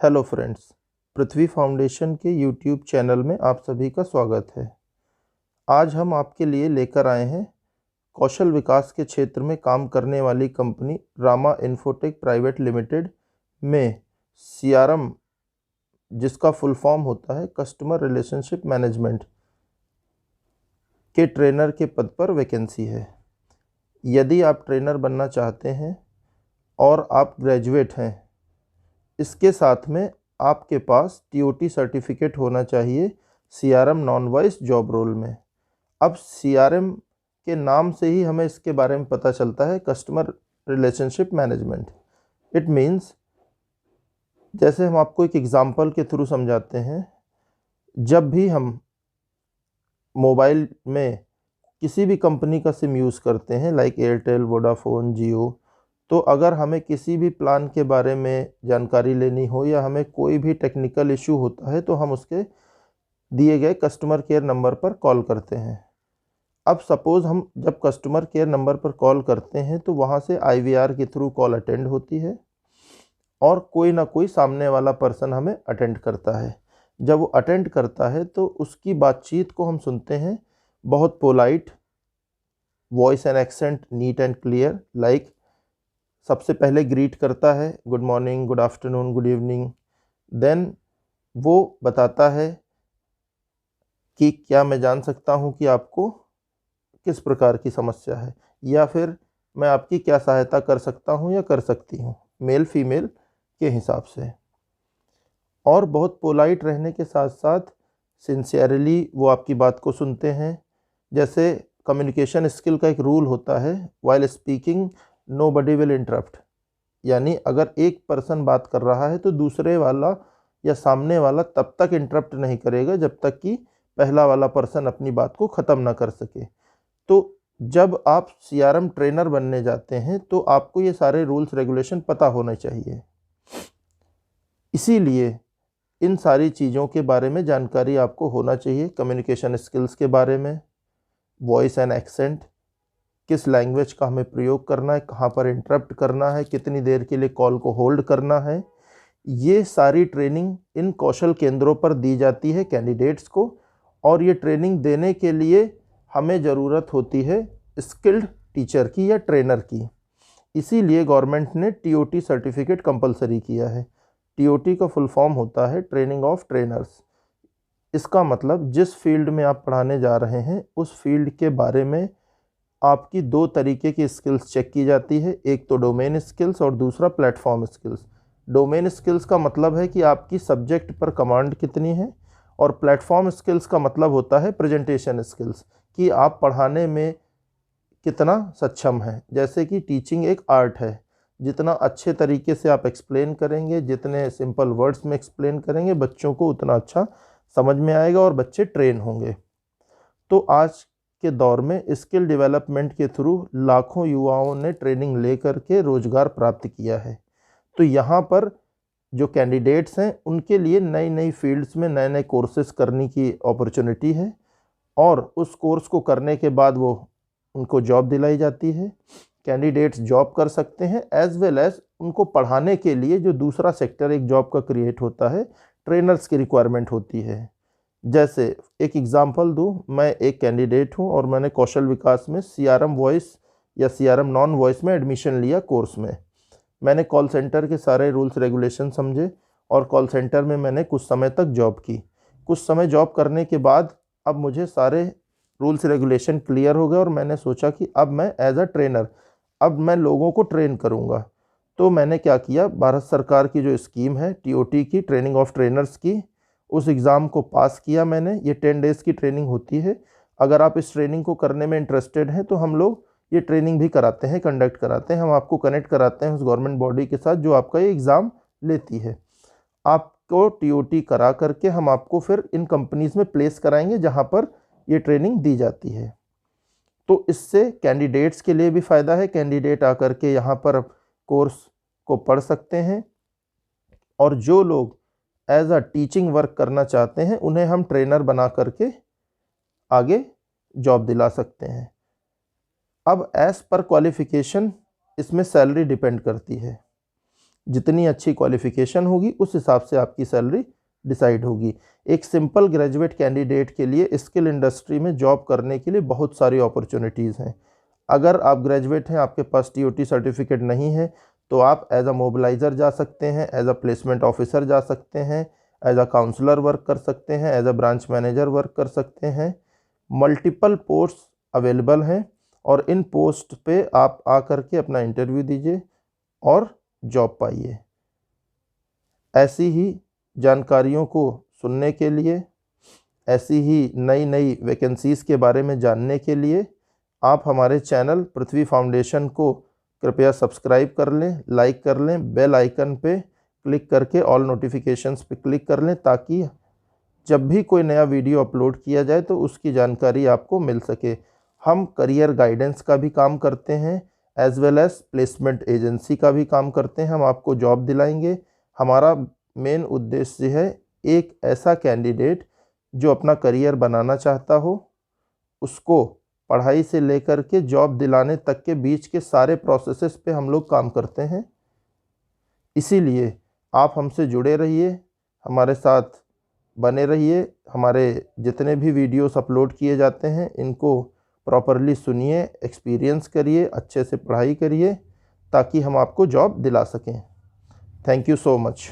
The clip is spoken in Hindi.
हेलो फ्रेंड्स, पृथ्वी फाउंडेशन के यूट्यूब चैनल में आप सभी का स्वागत है। आज हम आपके लिए लेकर आए हैं कौशल विकास के क्षेत्र में काम करने वाली company Rama infotech private limited में सीआरएम, जिसका फुल फॉर्म होता है कस्टमर रिलेशनशिप मैनेजमेंट के ट्रेनर के पद पर वैकेंसी है। यदि आप ट्रेनर बनना चाहते हैं और आप ग्रेजुएट हैं, इसके साथ में आपके पास टीओटी सर्टिफिकेट होना चाहिए CRM non voice job role में। अब सीआरएम के नाम से ही हमें इसके बारे में पता चलता है, customer relationship management. It means, जैसे हम आपको एक एग्जांपल के थ्रू समझाते हैं, जब भी हम मोबाइल में किसी भी कंपनी का सिम यूज़ करते हैं लाइक एयरटेल, वोडाफोन, जियो, तो अगर हमें किसी भी प्लान के बारे में जानकारी लेनी हो या हमें कोई भी टेक्निकल इशू होता है तो हम उसके दिए गए कस्टमर केयर नंबर पर कॉल करते हैं। अब सपोज़ हम जब कस्टमर केयर नंबर पर कॉल करते हैं तो वहाँ से आईवीआर के थ्रू कॉल अटेंड होती है और कोई ना कोई सामने वाला पर्सन हमें अटेंड करता है। जब वो अटेंड करता है तो उसकी बातचीत को हम सुनते हैं, बहुत polite, voice and accent neat and clear. Like सबसे पहले ग्रीट करता है, good morning, good afternoon, good evening. Then वो बताता है कि क्या मैं जान सकता हूँ कि आपको किस प्रकार की समस्या है, या फिर मैं आपकी क्या सहायता कर सकता हूँ या कर सकती हूँ, मेल फीमेल के हिसाब से। और बहुत पोलाइट रहने के साथ साथ सिंसियरली वो आपकी बात को सुनते हैं। जैसे कम्युनिकेशन स्किल का एक रूल होता है, while speaking nobody will interrupt, यानी अगर एक पर्सन बात कर रहा है तो दूसरे वाला या सामने वाला तब तक इंटरप्ट नहीं करेगा जब तक कि पहला वाला पर्सन अपनी बात को ख़त्म ना कर सके। तो जब आप सीआरएम ट्रेनर बनने जाते हैं तो आपको ये सारे रूल्स रेगुलेशन पता होने चाहिए। इसीलिए इन सारी चीज़ों के बारे में जानकारी आपको होना चाहिए। कम्युनिकेशन स्किल्स के बारे में, वॉइस एंड एक्सेंट, किस लैंग्वेज का हमें प्रयोग करना है, कहाँ पर इंटरप्ट करना है, कितनी देर के लिए कॉल को होल्ड करना है, ये सारी ट्रेनिंग इन कौशल केंद्रों पर दी जाती है कैंडिडेट्स को। और ये ट्रेनिंग देने के लिए हमें ज़रूरत होती है स्किल्ड टीचर की या ट्रेनर की। इसीलिए गवर्नमेंट ने टीओटी सर्टिफिकेट कंपलसरी किया है। टीओटी का फुल फॉर्म होता है ट्रेनिंग ऑफ ट्रेनर्स। इसका मतलब जिस फील्ड में आप पढ़ाने जा रहे हैं उस फील्ड के बारे में आपकी दो तरीके की स्किल्स चेक की जाती है, एक तो डोमेन स्किल्स और दूसरा प्लेटफॉर्म स्किल्स। डोमेन स्किल्स का मतलब है कि आपकी सब्जेक्ट पर कमांड कितनी है, और प्लेटफॉर्म स्किल्स का मतलब होता है प्रेजेंटेशन स्किल्स, कि आप पढ़ाने में कितना सक्षम है। जैसे कि टीचिंग एक आर्ट है, जितना अच्छे तरीके से आप एक्सप्लेन करेंगे, जितने सिंपल वर्ड्स में एक्सप्लेन करेंगे, बच्चों को उतना अच्छा समझ में आएगा और बच्चे ट्रेन होंगे। तो आज के दौर में स्किल डेवलपमेंट के थ्रू लाखों युवाओं ने ट्रेनिंग लेकर के रोजगार प्राप्त किया है। तो यहाँ पर जो कैंडिडेट्स हैं उनके लिए नई नई फील्ड्स में नए नए कोर्सेज करने की अपॉर्चुनिटी है, और उस कोर्स को करने के बाद वो उनको जॉब दिलाई जाती है। कैंडिडेट्स जॉब कर सकते हैं, एज वेल एज उनको पढ़ाने के लिए जो दूसरा सेक्टर एक जॉब का क्रिएट होता है, ट्रेनर्स की रिक्वायरमेंट होती है। जैसे एक एग्जांपल दूं, मैं एक कैंडिडेट हूं और मैंने कौशल विकास में सीआरएम वॉइस या सीआरएम नॉन वॉइस में एडमिशन लिया कोर्स में। मैंने कॉल सेंटर के सारे रूल्स रेगुलेशन समझे और कॉल सेंटर में मैंने कुछ समय तक जॉब की। कुछ समय जॉब करने के बाद अब मुझे सारे रूल्स रेगुलेशन क्लियर हो गए और मैंने सोचा कि अब मैं एज अ ट्रेनर, अब मैं लोगों को ट्रेन करूँगा। तो मैंने क्या किया, भारत सरकार की जो स्कीम है टीओटी की, ट्रेनिंग ऑफ ट्रेनर्स की, उस एग्ज़ाम को पास किया मैंने। ये 10 डेज़ की ट्रेनिंग होती है। अगर आप इस ट्रेनिंग को करने में इंटरेस्टेड हैं तो हम लोग ये ट्रेनिंग भी कराते हैं, कंडक्ट कराते हैं। हम आपको कनेक्ट कराते हैं उस गवर्नमेंट बॉडी के साथ जो आपका ये एग्ज़ाम लेती है। आपको टीओटी करा करके हम आपको फिर इन कंपनीज़ में प्लेस कराएंगे जहाँ पर ये ट्रेनिंग दी जाती है। तो इससे कैंडिडेट्स के लिए भी फ़ायदा है, कैंडिडेट आकर के यहाँ पर कोर्स को पढ़ सकते हैं, और जो लोग एज अ टीचिंग वर्क करना चाहते हैं उन्हें हम ट्रेनर बना करके आगे जॉब दिला सकते हैं। अब एज पर क्वालिफिकेशन इसमें सैलरी डिपेंड करती है। जितनी अच्छी क्वालिफ़िकेशन होगी उस हिसाब से आपकी सैलरी डिसाइड होगी। एक सिंपल ग्रेजुएट कैंडिडेट के लिए स्किल इंडस्ट्री में जॉब करने के लिए बहुत सारी अपॉर्चुनिटीज़ हैं। अगर आप ग्रेजुएट हैं, आपके पास TOT सर्टिफिकेट नहीं है, तो आप एज अ मोबिलाइज़र जा सकते हैं, एज अ प्लेसमेंट ऑफिसर जा सकते हैं, एज अ काउंसलर वर्क कर सकते हैं, as a branch manager work कर सकते हैं। मल्टीपल पोस्ट अवेलेबल हैं और इन पोस्ट पे आप आकर के अपना इंटरव्यू दीजिए और जॉब पाइए। ऐसी ही जानकारियों को सुनने के लिए, ऐसी ही नई नई वैकेंसीज़ के बारे में जानने के लिए आप हमारे चैनल पृथ्वी फाउंडेशन को कृपया सब्सक्राइब कर लें, लाइक कर लें, बेल आइकन पे क्लिक करके ऑल नोटिफिकेशंस पे क्लिक कर लें, ताकि जब भी कोई नया वीडियो अपलोड किया जाए तो उसकी जानकारी आपको मिल सके। हम करियर गाइडेंस का भी काम करते हैं, as well as placement agency का भी काम करते हैं। हम आपको जॉब दिलाएंगे। हमारा मेन उद्देश्य है एक ऐसा कैंडिडेट जो अपना करियर बनाना चाहता हो, उसको पढ़ाई से लेकर के जॉब दिलाने तक के बीच के सारे प्रोसेसेस पे हम लोग काम करते हैं। इसीलिए आप हमसे जुड़े रहिए, हमारे साथ बने रहिए। हमारे जितने भी वीडियोस अपलोड किए जाते हैं इनको प्रॉपरली सुनिए, एक्सपीरियंस करिए, अच्छे से पढ़ाई करिए, ताकि हम आपको जॉब दिला सकें। Thank you so much.